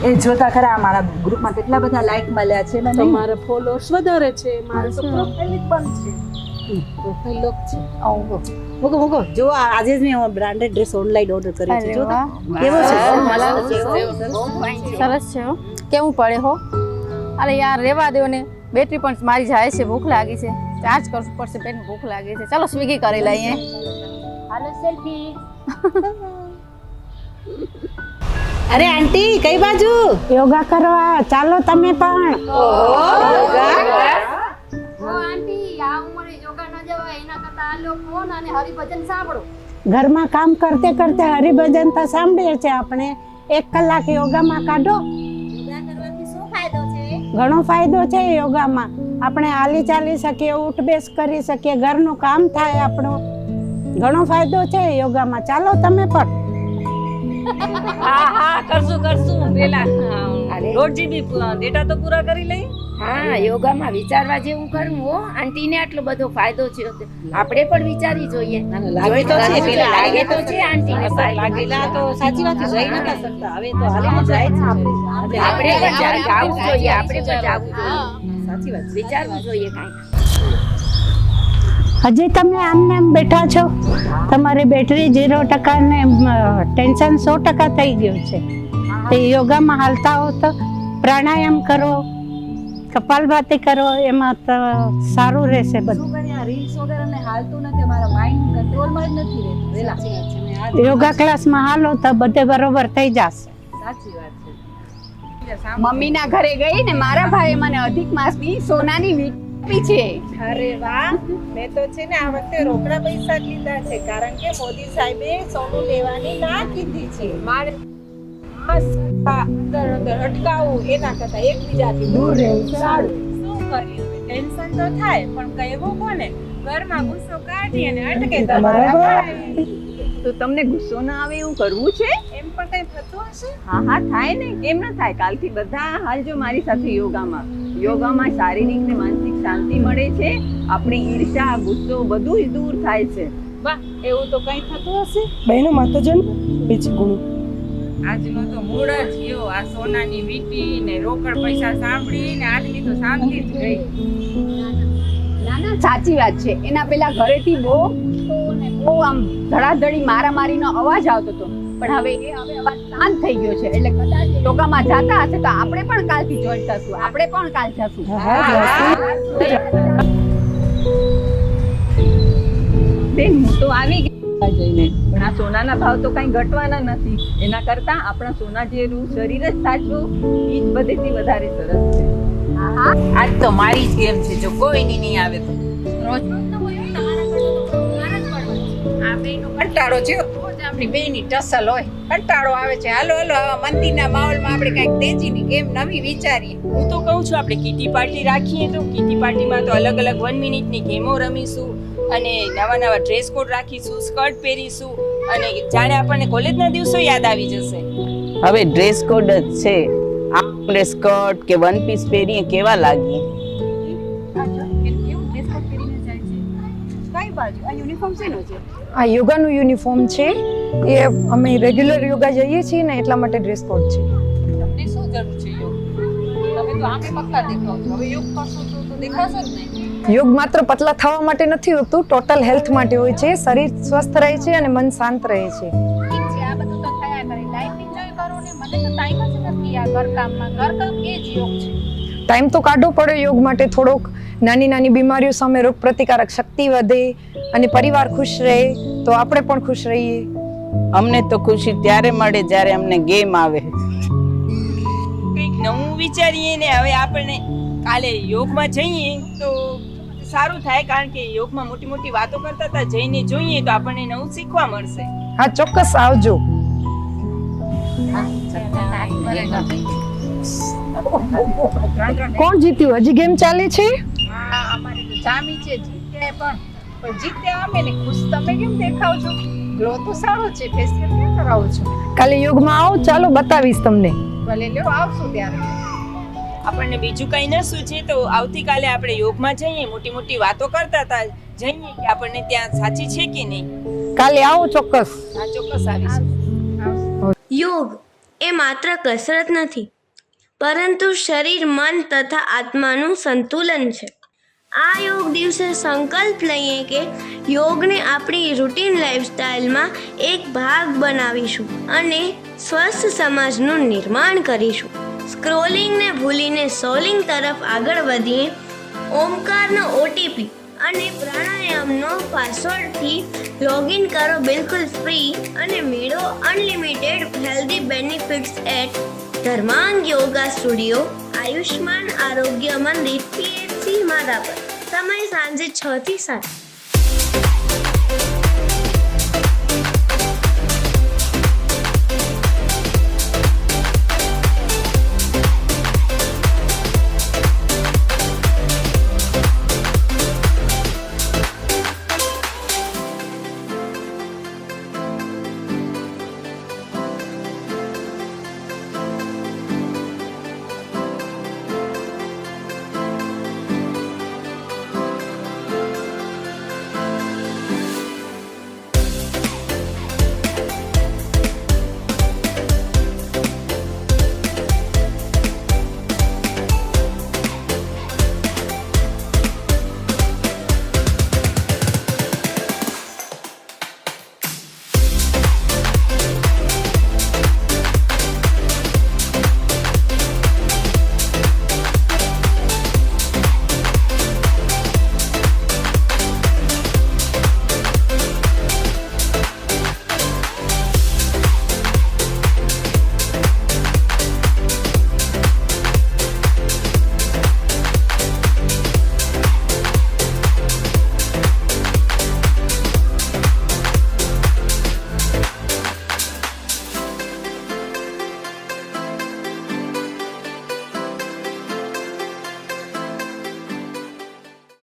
એ જોતા ખરા મારા ગ્રુપમાં કેટલા બધા લાઈક મળ્યા છે મને. તમારા ફોલોઅર્સ વધારે છે, મારે તો પ્રોફાઇલ પણ છે. પ્રોફાઇલ લોક છે. મૂકો જો આજે જ મેં બ્રાન્ડેડ ડ્રેસ ઓનલાઈન ઓર્ડર કર્યો છે. જો કેવો છે? સરસ છે હો. કેવું પડે હો? અરે યાર રેવા દો ને, બેટરી પણ મારી જાય છે, ભૂખ લાગી છે, ચાર્જ કરવું પડશે, પેટ ભૂખ લાગી છે. ચાલો સ્વિગી કરી લઈએ. હાલો સેલ્ફી. અરે આંટી કઈ બાજુ? યોગા કરવા ચાલો તમે પણ. ઘરમાં કામ કરતે કરતે હરિભજન તો સાંભળીએ છીએ આપણે. 1 કલાક યોગામાં કાઢો. ઘણો ફાયદો છે યોગામાં. આપણે હાલી ચાલી શકીએ, ઉઠ બેસ કરી શકીએ, ઘરનું કામ થાય આપણું. ઘણો ફાયદો છે યોગામાં. ચાલો તમે પણ. હા કરશું પેલા રોજ બી ડેટા તો પૂરા કરી લઈ. હા, યોગામાં વિચારવા જેવું કરવું હો. આંટીને આટલો બધો ફાયદો છે, આપણે પણ વિચારી જોઈએ. લાગે તો છે, પેલા લાગે તો છે આંટીને લાગેલા તો સાચી વાત છે, જઈ નતા શકતા. હવે તો હાલીને જાય છે આપણે. આપણે પણ જાવું જોઈએ, આપણે પણ જાવું જોઈએ. સાચી વાત છે. વિચારવું જોઈએ કાંઈ. હજી તમે આમને એમ બેઠા છો? તમારી બેટરી 0% ને ટેન્શન 100% થઈ ગયું છે. તે યોગામાં હાલતા હો તો પ્રાણાયામ કરો, કપાલભાતી કરો, એમાં તો સારું રહેશે બધું. શું કરીએ, આ રીલ્સ વગર અને હાલતું નથી, મારા માઇન્ડ કંટ્રોલમાં જ નથી રહેતું. સાચી વાત છે. યોગા ક્લાસમાં હાલો તો બધે બરોબર થઈ જશે. સાચી વાત છે. મમ્મીના ઘરે ગઈ ને મારા ભાઈએ મને અધિક માસની સોનાની વીંટી આપી છે. અરે વાહ, મેં તો છે ને આ વખતે રોકડા પૈસા જ લીધા છે, કારણ કે મોદી સાહેબે સોનું લેવાની ના કીધી છે. મારે અંદર અટકાવવું એના કરતા એકબીજાથી દૂર રહેવું સારું. શું કર્યું, ટેન્શન તો થાય પણ કહેવું કોને? ઘરમાં ગુસ્સો કાઢી અને અટકે તમારા ભાઈ. તો તમને ગુસ્સો ના આવે એવું કરવું છે? એમ પણ કઈ થતું હશે? હા થાય ને, કેમ ના થાય? કાલથી બધા હાલજો મારી સાથે યોગામાં. યોગામાં શારીરિક ને માનસિક શાંતિ મળે છે, આપણી ઈર્ષા, ગુસ્સો બધું જ દૂર થાય છે. વાહ, એવું તો કઈ થતું હશે? બહેનો માતાજન બીજી ગુણ આજનો તો મૂળ જ ગયો. આ સોનાની વીંટી ને રોકડ પૈસા સાંભળીને આજની તો શાંતિ જ ગઈ. ના સાચી વાત છે. એના પેલા ઘરેથી બહુ આમ ધડાધડી મારામારીનો અવાજ આવતો હતો, પણ હવે અવાજ શાંત થઈ ગયો છે. એટલે કદાચ યોગામાં જાતા હશે તો આપણે પણ કાલથી જોઈન થશું. આપણે પણ કાલ જશું. બેન હું તો આવી ગઈ જઈને, પણ આ સોનાના ભાવ તો કઈ ઘટવાના નથી. એના કરતા આપણા સોના જેવું શરીર જ સાચવું એ જ બધેથી વધારે સરસ છે. આજ તો મારી જ ગેમ છે, જો કોઈ નહીં આવે તો રોજ આ બેનો કંટાળો છે. રોજ આપણી બેની ટસલ હોય, કંટાળો આવે છે. હાલો આવા મંદિરના માહોલમાં આપણે કઈક તેજીની ગેમ નવી વિચારીએ. હું તો કહું છું આપણે કીટી પાર્ટી રાખીએ તો કીટી પાર્ટીમાં તો અલગ અલગ 1 મિનિટની ગેમો રમીશું અને નવા ડ્રેસ કોડ રાખીશું, સ્કર્ટ પહેરીશું અને જાણે આપણને કોલેજના દિવસો યાદ આવી જશે. હવે ડ્રેસ કોડ જ છે, આપણે સ્કર્ટ કે વન પીસ પહેરીએ કેવા લાગીએ? કઈ બાજુ આ યુનિફોર્મ શેનો છે? આ યોગાનું યુનિફોર્મ છે. એ અમે રેગ્યુલર યોગા જઈએ છીએ ને એટલા માટે ડ્રેસ કોડ છે. તમને શું જરૂર છે યોગ? તમે તો આમે પક્કા દેખાવ છો, હવે યોગ કરશો તો દેખાશો જ નહીં. યોગ માત્ર પતલા થવા માટે નથી હોતું, ટોટલ હેલ્થ માટે હોય છે. શરીર સ્વસ્થ રહે છે અને મન શાંત રહે છે. આ બધું તો થયા કરે, લાઈફ એન્જોય કરો ને. મને તો ટાઈમ જ નથી આ ઘરકામમાં. ઘરકામ એ જ યોગ છે. ટાઈમ તો કાઢવો પડે યોગ માટે થોડોક. નાની નાની બીમારીઓ સામે રોગ પ્રતિકારક શક્તિ વધે અને પરિવાર ખુશ રહે તો આપણે પણ ખુશ રહીએ. અમને તો ખુશી ત્યારે મળે જ્યારે અમને ગેમ આવે. કંઈક નવું વિચારીએ ને. હવે આપણે કાલે યોગમાં જઈએ તો સારું થાય, કારણ કે યોગમાં મોટી મોટી વાતો કરતા હતા. જઈને જોઈએ તો આપણને નવું શીખવા મળશે. હા ચોક્કસ આવજો. કોણ જીત્યું? હજી ગેમ ચાલે છે? અમારી તો જામી છે, જીત્યા પણ જીત્યા અમે ને ખુશ તમે કેમ દેખાવ છો? ગ્લો તો સારો છે, ફેશિયલ કેમ કરાવો છો? કાલે યોગમાં આવો, ચાલો બતાવીશ તમને. ભલે લ્યો, આવશું ત્યારે. આપણને બીજું કઈ ન સૂચે તો આવતીકાલે આપણે યોગમાં જઈએ. મોટી મોટી વાતો કરતા હતા, જઈએ કે આપણને ત્યાં સાચી છે કે નહીં. કાલે આવો ચોક્કસ. હા ચોક્કસ આવીશું. યોગ એ માત્ર કસરત નથી, પરંતુ શરીર, મન તથા આત્માનું સંતુલન છે. આ યોગ દિવસે સંકલ્પ લઈએ કે યોગને આપણી રૂટીન લાઈફસ્ટાઈલમાં એક ભાગ બનાવીશું અને સ્વસ્થ સમાજનું નિર્માણ કરીશું. સ્ક્રોલિંગને ભૂલીને સોલિંગ તરફ આગળ વધીએ. ઓમકારનો OTP અને પ્રાણાયામનો પાસવર્ડથી લોગિન કરો બિલકુલ ફ્રી અને મેળવો unlimited healthy benefits at Dharmang yoga studio, Ayushman Arogya Mandir, PHC Madhapar. સમય સાંજે 6 થી 7.